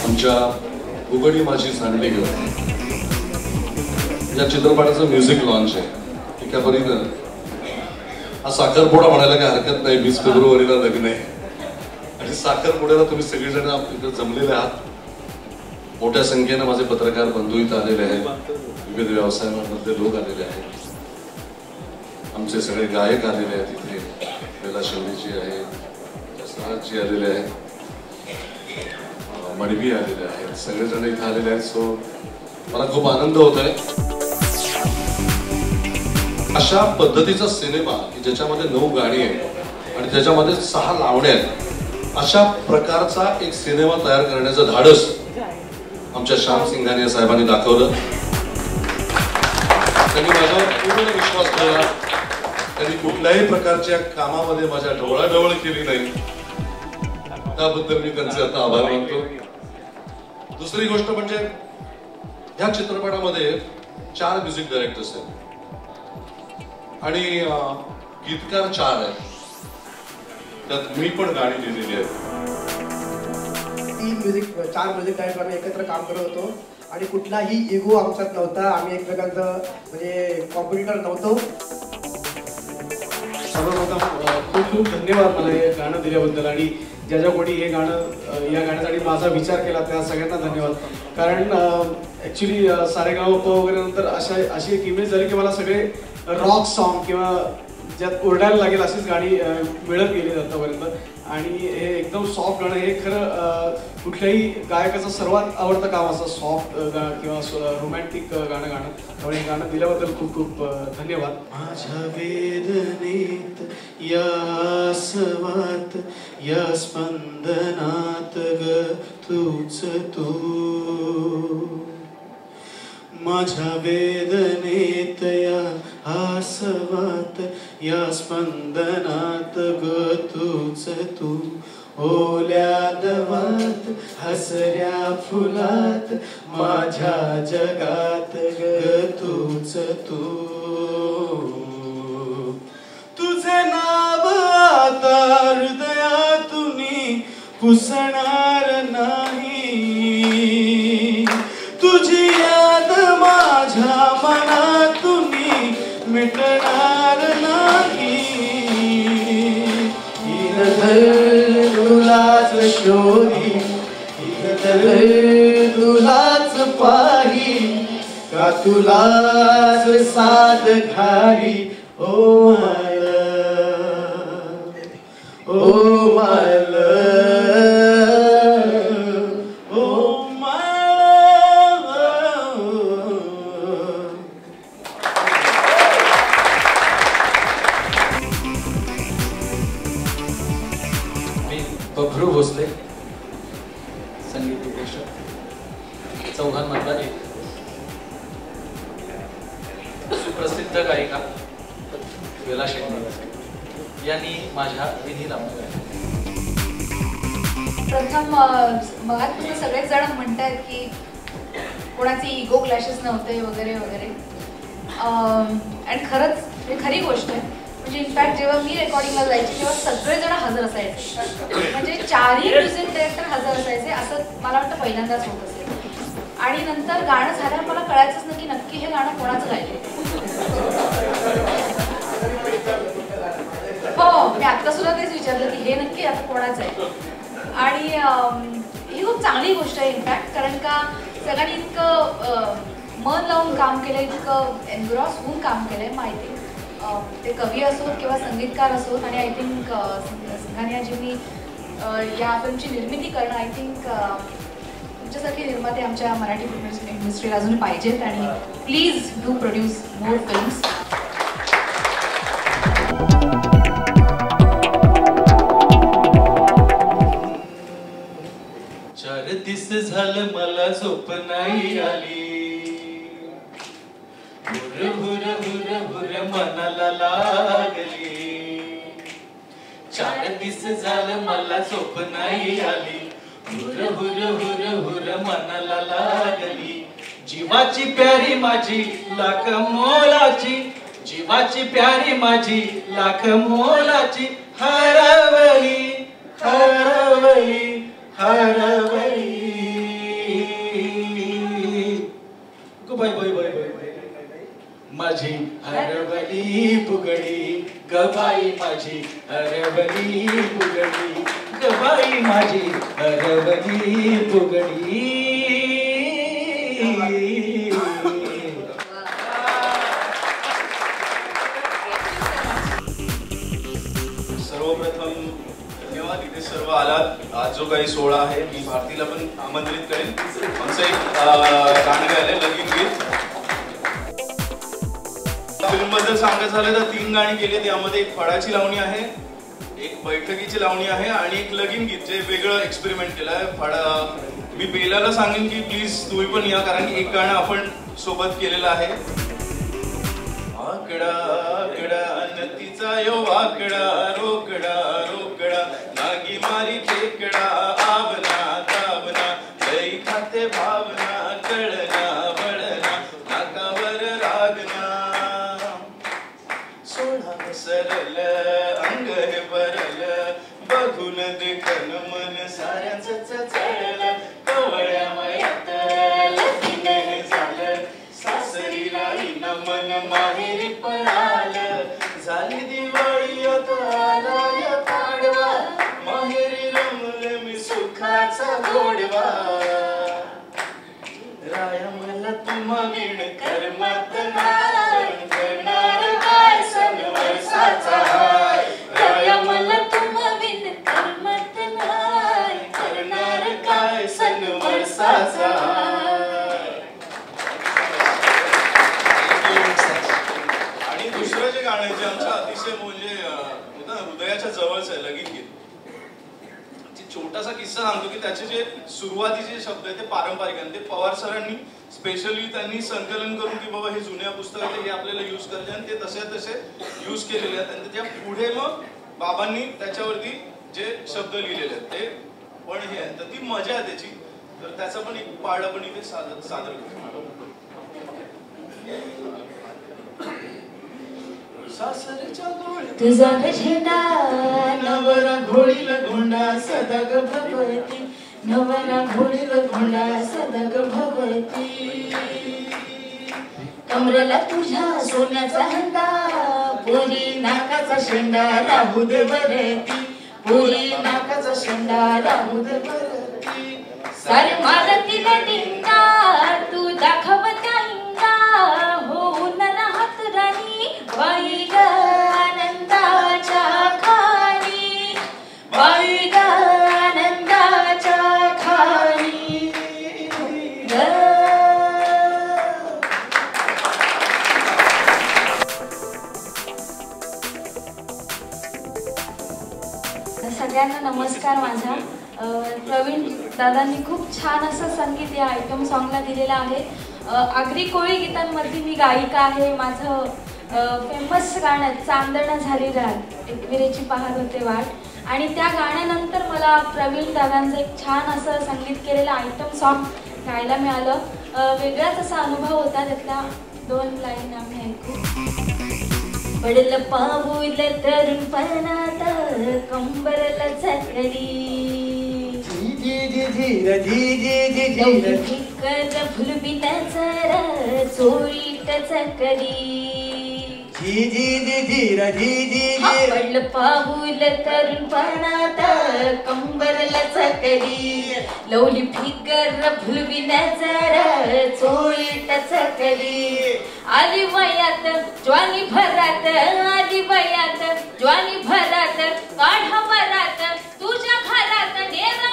आमच्या उघडी माझी सांडली ग या चित्रपटाचं म्युझिक लॉन्च आहे. एका परीनं हा साखरपुडा म्हणायला काही हरकत नाही. 20 फेब्रुवारीला लग्न आहे आणि साखरपुड्याला तुम्ही सगळेजण इकडे जमलेले आहात. मोठ्या संख्येनं माझे पत्रकार बंधू इथं आलेले आहेत, विविध व्यवसायांमधले लोक आलेले आहेत, आमचे सगळे गायक आलेले आहेत. इथे बेला शेवडीजी आहेत, जसराजजी आलेले आहेत, मडवी आलेले आहेत, सगळेजण इथे आलेले आहेत. सो मला खूप आनंद होतोय. अशा पद्धतीचा सिनेमा की ज्याच्यामध्ये 9 गाणी आहेत आणि त्याच्यामध्ये 6 लावण्या आहेत, अशा प्रकारचा एक सिनेमा तयार करण्याचं धाडस आमच्या श्याम सिंघानिया साहेबांनी दाखवलं. त्यांनी माझ्यावर पूर्ण विश्वास ठेवला. त्यांनी कुठल्याही प्रकारच्या कामामध्ये माझ्या ढवळाढवळ केली नाही. त्याबद्दल मी त्यांचे आता आभार मानतो. दुसरी गोष्ट म्हणजे ह्या चित्रपटामध्ये 4 म्युझिक डायरेक्टर्स आहेत आणि गीतकार 4 आहेत. त्यात मी पण गाणी लिहिलेली आहेत. 4 म्युझिक डायरेक्टरने एकत्र काम करत होतो आणि कुठलाही इगो आमच्यात नव्हता. आम्ही एकमेकांचं म्हणजे कॉम्पिटिटर नव्हतो. सर्वप्रथम खूप खूप धन्यवाद मला हे गाणं दिल्याबद्दल आणि ज्या कोणी हे गाणं या गाण्यासाठी माझा विचार केला त्या सगळ्यांना धन्यवाद. कारण ॲक्च्युली सारेगाव वगैरे नंतर अशी एक इमेज झाली की मला सगळे रॉक सॉन्ग किंवा ज्यात ओरडायला लागेल अशीच गाणी मिळत गेली आतापर्यंत आणि हे एकदम सॉफ्ट गाणं हे खरं कुठल्याही गायकाचं सर्वात आवडतं काम असं सॉफ्ट किंवा रोमॅन्टिक गाणं गाणं. त्यामुळे हे गाणं दिल्याबद्दल खूप खूप धन्यवाद. माझ्या वेदनेत या आसवात या स्पंदनात ग तूच तू. माझ्या वेदनेत या आसवात या स्पंदनात ग तूच तू. ओल्या दवात हसऱ्या फुलात माझ्या जगात ग तूच तू. तुझे नाव आता हृदयातून पुसणार नाही. तुझी याद माझ्या मनातून मिटणार नाही. तुलाच शोधी तुलाच पाही का तुलाच साध घाली. Oh my love, oh my love, oh my love. मी बभरू भोसले, संगीत निर्देशक, चौघांमधला एक सुप्रसिद्ध गायिका बेला शेवडी यांनी माझ्या विधी लावल्या. प्रथम मगात सगळेच जण म्हणतात की कोणाचे इगो क्लॅशेस नव्हते वगैरे वगैरे आणि खरंच खरी गोष्ट आहे. म्हणजे इनफॅक्ट जेव्हा मी रेकॉर्डिंगला जायची तेव्हा सगळेजण हजर असायचे. म्हणजे 4ही म्युझिक डायरेक्टर हजर असायचे असं मला वाटतं पहिल्यांदाच होत असेल. आणि नंतर गाणं झाल्यावर मला कळायचंच नाही की नक्की हे गाणं कोणाचं गायलं. हो, मी आता सुद्धा तेच विचारलं की हे नक्की आता कोणाचं आहे. आणि ही खूप चांगली गोष्ट आहे इनफॅक्ट, कारण का सगळ्यांनी इतकं मन लावून काम केलं, इतकं एन्ग्रॉस होऊन काम केलंय. मग आय थिंक ते कवी असोत किंवा संगीतकार असोत आणि आय थिंक सिंघानियाजींनी या फिल्मची निर्मिती करणं आय थिंक तुमच्यासारखे निर्माते आमच्या मराठी फिल्म इंडस्ट्रीला अजून पाहिजेत आणि please do produce more films. चार दिस झालं मला झोप नाही आली. हुर हुर हुर हुर मनाला लागली. 4 दिस झालं मला झोप नाही आली. हुर हुर हुर हुर मनाला लागली. जीवाची प्यारी माझी लाख मोलाची. जीवाची प्यारी माझी लाख मोलाची. हरवली हरवली हरवली. बाय बाय बाय बाय माझी हरवली फुगडी गबाई माझी हरवली फुगडी गबाई माझी हरवली फुगडी. सर्वप्रथम धन्यवाद इथे सर्व आलात. आज जो काही सोहळा आहे मी भारतीला पण आमंत्रित करेन. आमचं एक गाणं गायलंय लगीन गीत. फिल्म बद्दल सांगायचं झालं तर 3 गाणी केली. त्यामध्ये एक फळाची लावणी आहे, एक बैठकीची लावणी आहे आणि एक लगीन गीत जे वेगळं एक्सपेरिमेंट केलंय. मी बेलाला सांगेन की प्लीज तुम्ही पण या, कारण की एक गाणं आपण सोबत केलेलं आहे. आकडा आकडा नतीचा यो वाकडा रोकडा रोकडा नागी मारी खेकडा आवना तावना लई खाते भावना कळना वळना नाकावर रागना सोळा सरल अंग हे बरल बघून देखन मन साऱ्यांच चढल कवळ्या वयात लगीन झालं सासरीला मन माहेरी पळाल झाली दिवाळी आला पाडवा माहेरी रमले मी सुखाचा गोडवा राया मला तुम्हा विण कर्मात करणार काय सण वर्षाचा राया मला तुम्हा विण कर्मात करणार काय सण वर्षाचा. दुसरं जे गाणं आहे जे आमच्या अतिशय म्हणजे हृदयाच्या जवळच आहे लगीन गीत. छोटासा किस्सा सांगतो की त्याचे जे सुरुवातीचे शब्द आहेत ते पारंपरिक आहेत. ते पवार सरांनी स्पेशली त्यांनी संकलन करून की बाबा हे जुन्या पुस्तकात हे आपल्याला यूज करायचे आणि ते तसे यूज केलेले आहेत. आणि त्याच्या पुढे मग बाबांनी त्याच्यावरती जे शब्द लिहिलेले आहेत ते पण हे आहे. तर ती मजा आहे त्याची. तर त्याचा पण एक पाढ आपण इथे सादर करतो. तुझा झेंडा नवरा घोडील घोंडा सदा ग भगवती नवरा घोडील घोंडा सदा ग भगवती कमरेला तुझ्या सोन्याचा हंडा पोरी नाकाचा शेंडा राहू दे वरती पोरी नाकाचा शेंडा राहू दे वरती सारे मारतीला डिंगा तू दाखव त्या हिंगा होऊन राहत राणी बाई ग आनंदाच्या खाली बाई ग आनंदाच्या खाली सगळ्यांना नमस्कार माझा. प्रवीण दादांनी खूप छान असं संगीत या आयटम सॉन्गला दिलेलं आहे. आगरी कोळी गीतांमध्ये मी गायिका आहे. माझं फेमस गाणं चांदणं झाली रात एकविरेची पहार होते वाट आणि त्या गाण्यानंतर मला प्रवीण दादांचं एक छान असं संगीत केलेलं आयटम सॉन्ग गायला मिळालं. वेगळाच असा अनुभव होता. त्यातल्या 2 लाईन आम्ही ऐकू. पडलं पाऊल तरुणपणात कंबरला चकली फिकर फुलबिटाचा चोळीट चकली पडलं पाऊल तरुणपणात कंबरला चकली लवली फिकर फुलबिटाचा चोळीट चकली आली वयात ज्वानी भरात आली वयात ज्वानी भरात काढा वरात तुझ्या घरात नेरा